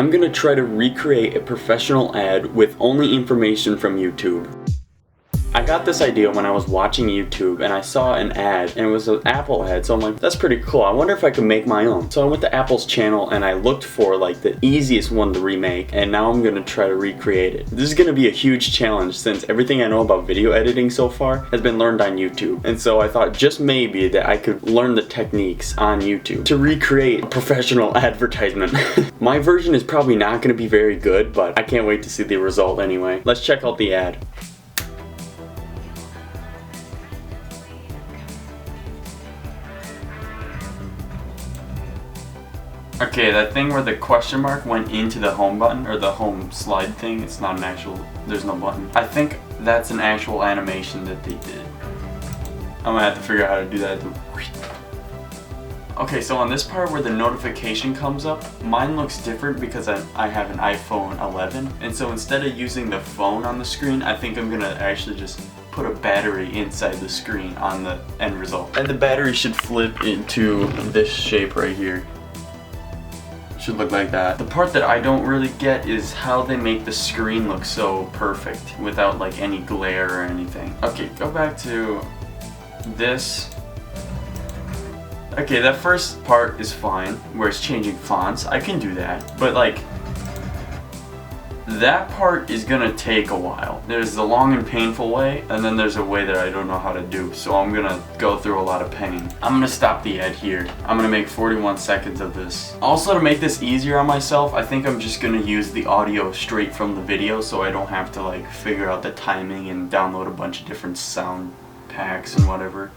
I'm gonna try to recreate a professional ad with only information from YouTube. I got this idea when I was watching YouTube and I saw an ad and it was an Apple ad, so I'm like, that's pretty cool. I wonder if I could make my own. So I went to Apple's channel and I looked for like the easiest one to remake, and now I'm gonna try to recreate it. This is gonna be a huge challenge since everything I know about video editing so far has been learned on YouTube. And so I thought just maybe that I could learn the techniques on YouTube to recreate a professional advertisement. My version is probably not gonna be very good, but I can't wait to see the result anyway. Let's check out the ad. Okay, that thing where the question mark went into the home button, or the home slide thing, it's not an actual, there's no button. I think that's an actual animation that they did. I'm gonna have to figure out how to do that. Okay, so on this part where the notification comes up, mine looks different because I have an iPhone 11. And so instead of using the phone on the screen, I think I'm gonna actually just put a battery inside the screen on the end result. And the battery should flip into this shape right here. Should look like that. The part that I don't really get is how they make the screen look so perfect without like any glare or anything. Okay, go back to this. Okay, that first part is fine, where it's changing fonts. I can do that, but like, that part is gonna take a while. There's the long and painful way, and then there's a way that I don't know how to do, so I'm gonna go through a lot of pain. I'm gonna stop the ad here. I'm gonna make 41 seconds of this. Also, to make this easier on myself, I think I'm just gonna use the audio straight from the video so I don't have to like figure out the timing and download a bunch of different sound packs and whatever.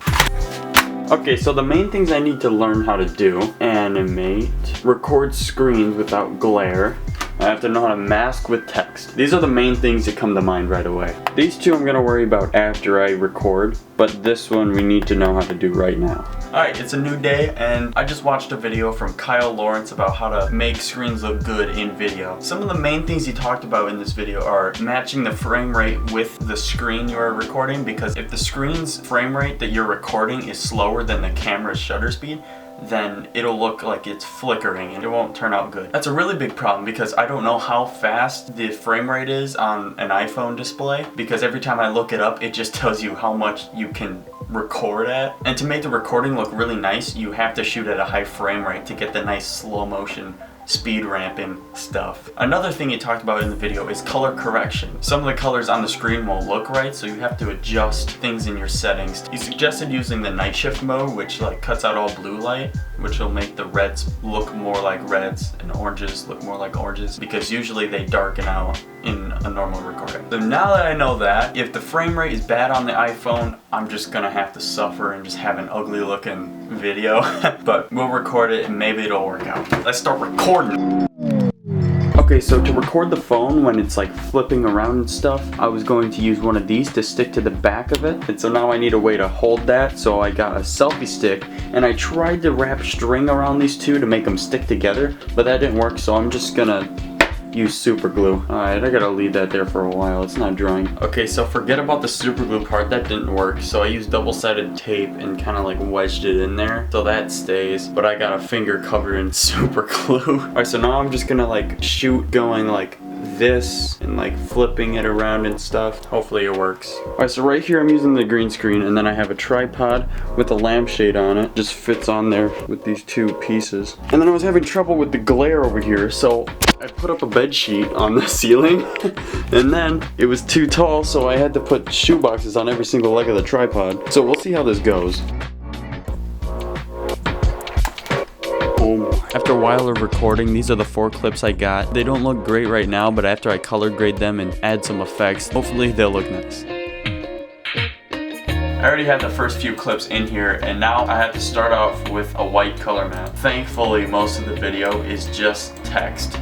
Okay, so the main things I need to learn how to do: animate, record screens without glare. I have to know how to mask with text. These are the main things that come to mind right away. These two I'm gonna worry about after I record, but this one we need to know how to do right now. Alright, it's a new day and I just watched a video from Kyle Lawrence about how to make screens look good in video. Some of the main things he talked about in this video are matching the frame rate with the screen you are recording, because if the screen's frame rate that you're recording is slower than the camera's shutter speed, then it'll look like it's flickering and it won't turn out good. That's a really big problem because I don't know how fast the frame rate is on an iPhone display, because every time I look it up it just tells you how much you can record at. And to make the recording look really nice, you have to shoot at a high frame rate to get the nice slow motion speed ramping stuff. Another thing he talked about in the video is color correction. Some of the colors on the screen won't look right, so you have to adjust things in your settings. He suggested using the night shift mode, which like cuts out all blue light, which will make the reds look more like reds and oranges look more like oranges, because usually they darken out in a normal recording. So now that I know that, if the frame rate is bad on the iPhone, I'm just gonna have to suffer and just have an ugly looking video. But we'll record it and maybe it'll work out. Let's start recording. Okay, so to record the phone when it's like flipping around and stuff, I was going to use one of these to stick to the back of it. And so now I need a way to hold that, so I got a selfie stick and I tried to wrap string around these two to make them stick together, but that didn't work, so I'm just gonna use super glue. Alright, I gotta leave that there for a while, it's not drying. Okay, so forget about the super glue part, that didn't work. So I used double-sided tape and kind of like wedged it in there so that stays, but I got a finger covered in super glue. Alright, so now I'm just gonna like shoot going like this and like flipping it around and stuff. Hopefully it works. Alright, so right here I'm using the green screen, and then I have a tripod with a lampshade on it. Just fits on there with these two pieces. And then I was having trouble with the glare over here, so I put up a bed sheet on the ceiling and then it was too tall, so I had to put shoe boxes on every single leg of the tripod. So we'll see how this goes. After a while of recording, these are the 4 clips I got. They don't look great right now, but after I color grade them and add some effects, hopefully they'll look nice. I already had the first few clips in here, and now I have to start off with a white color map. Thankfully, most of the video is just text.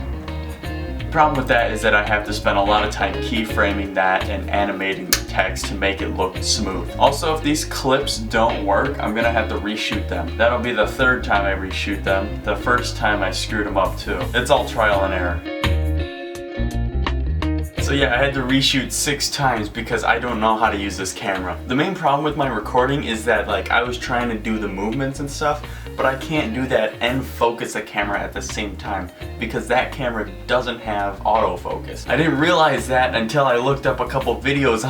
The problem with that is that I have to spend a lot of time keyframing that and animating the text to make it look smooth. Also, if these clips don't work, I'm gonna have to reshoot them. That'll be the 3rd time I reshoot them. The first time I screwed them up too. It's all trial and error. So yeah, I had to reshoot 6 times because I don't know how to use this camera. The main problem with my recording is that like I was trying to do the movements and stuff, but I can't do that and focus the camera at the same time because that camera doesn't have autofocus. I didn't realize that until I looked up a couple videos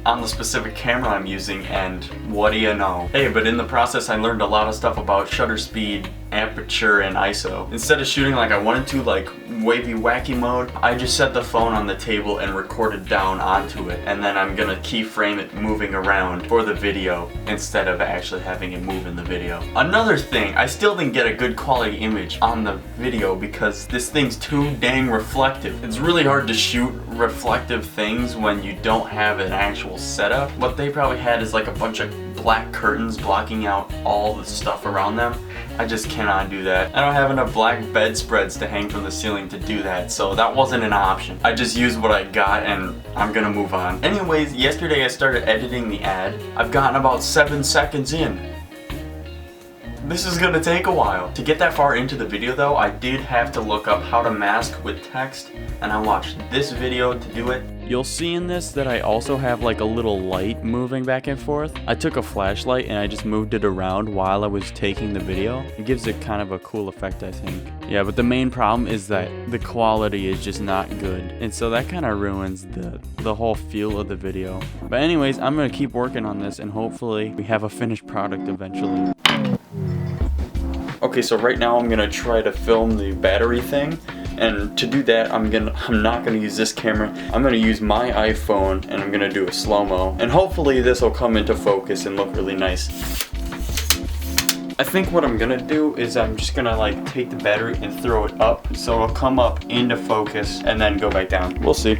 on the specific camera I'm using, and what do you know? Hey, but in the process I learned a lot of stuff about shutter speed, aperture, and ISO. Instead of shooting like I wanted to, like wavy wacky mode, I just set the phone on the table and recorded down onto it, and then I'm gonna keyframe it moving around for the video instead of actually having it move in the video. Another thing, I still didn't get a good quality image on the video because this thing's too dang reflective. It's really hard to shoot reflective things when you don't have an actual setup. What they probably had is like a bunch of black curtains blocking out all the stuff around them. I just cannot do that. I don't have enough black bedspreads to hang from the ceiling to do that, so that wasn't an option. I just used what I got and I'm gonna move on. Anyways, yesterday I started editing the ad. I've gotten about 7 seconds in. This is gonna take a while. To get that far into the video though, I did have to look up how to mask with text, and I watched this video to do it. You'll see in this that I also have like a little light moving back and forth. I took a flashlight and I just moved it around while I was taking the video. It gives it kind of a cool effect, I think. Yeah, but the main problem is that the quality is just not good, and so that kind of ruins the whole feel of the video. But anyways, I'm gonna keep working on this and hopefully we have a finished product eventually. Okay, so right now I'm gonna try to film the battery thing, and to do that I'm not gonna use this camera. I'm gonna use my iPhone and I'm gonna do a slow-mo, and hopefully this will come into focus and look really nice. I think what I'm gonna do is I'm just gonna like take the battery and throw it up so it'll come up into focus and then go back down. We'll see.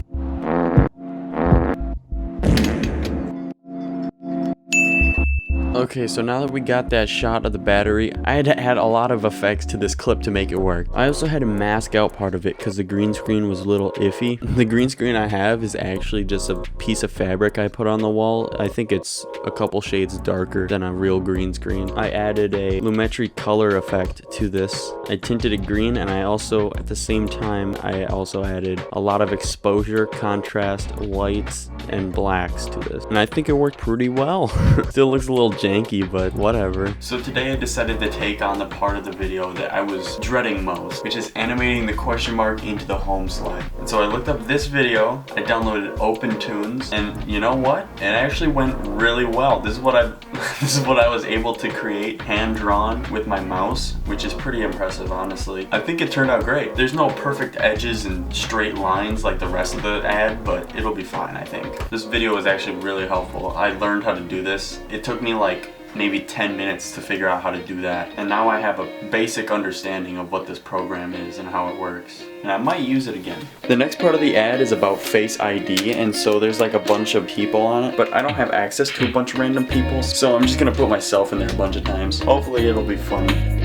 Okay, so now that we got that shot of the battery, I had to add a lot of effects to this clip to make it work. I also had to mask out part of it because the green screen was a little iffy. The green screen I have is actually just a piece of fabric I put on the wall. I think it's a couple shades darker than a real green screen. I added a lumetri color effect to this. I tinted it green, and I also, at the same time, I also added a lot of exposure, contrast, whites, and blacks to this. And I think it worked pretty well. Still looks a little janky, but whatever. So today I decided to take on the part of the video that I was dreading most, which is animating the question mark into the home slide. And so I looked up this video, I downloaded OpenTunes, and you know what? It actually went really well. This is what I was able to create hand-drawn with my mouse, which is pretty impressive, honestly. I think it turned out great. There's no perfect edges and straight lines like the rest of the ad, but it'll be fine, I think. This video was actually really helpful. I learned how to do this. It took me like maybe 10 minutes to figure out how to do that, and now I have a basic understanding of what this program is and how it works, and I might use it again. The next part of the ad is about Face ID, and so there's like a bunch of people on it, but I don't have access to a bunch of random people, so I'm just gonna put myself in there a bunch of times. Hopefully it'll be funny.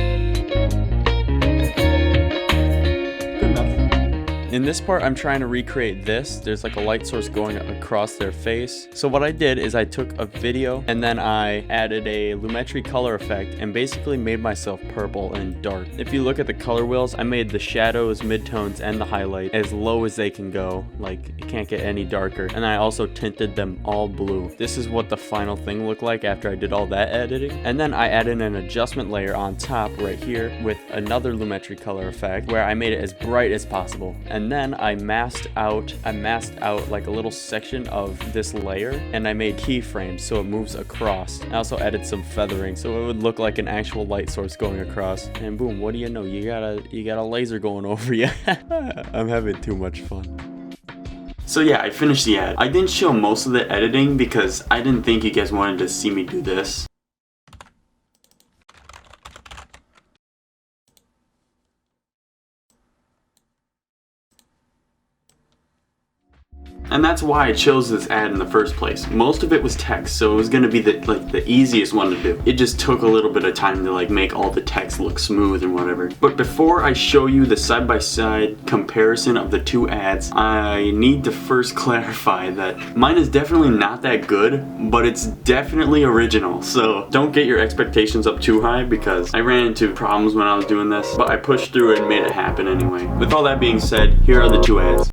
In this part, I'm trying to recreate this. There's like a light source going across their face. So what I did is I took a video and then I added a lumetri color effect and basically made myself purple and dark. If you look at the color wheels, I made the shadows, midtones, and the highlight as low as they can go. Like, it can't get any darker. And I also tinted them all blue. This is what the final thing looked like after I did all that editing. And then I added an adjustment layer on top right here with another lumetri color effect where I made it as bright as possible. And then I masked out like a little section of this layer, and I made keyframes so it moves across. I also added some feathering so it would look like an actual light source going across. And boom, what do you know? You got a laser going over you. I'm having too much fun. So yeah, I finished the ad. I didn't show most of the editing because I didn't think you guys wanted to see me do this. And that's why I chose this ad in the first place. Most of it was text, so it was gonna be the easiest one to do. It just took a little bit of time to like make all the text look smooth and whatever. But before I show you the side-by-side comparison of the two ads, I need to first clarify that mine is definitely not that good, but it's definitely original. So don't get your expectations up too high because I ran into problems when I was doing this, but I pushed through it and made it happen anyway. With all that being said, here are the two ads.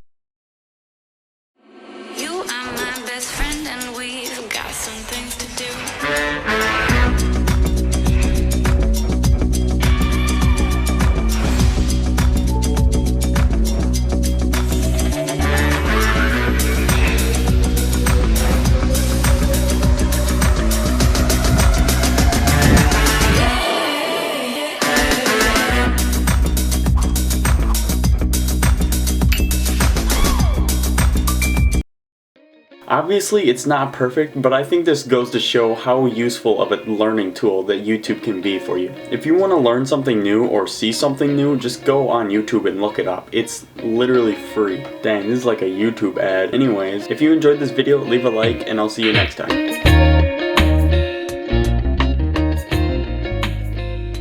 Obviously, it's not perfect, but I think this goes to show how useful of a learning tool that YouTube can be for you. If you want to learn something new or see something new, just go on YouTube and look it up. It's literally free. Dang, this is like a YouTube ad. Anyways, if you enjoyed this video, leave a like, and I'll see you next time.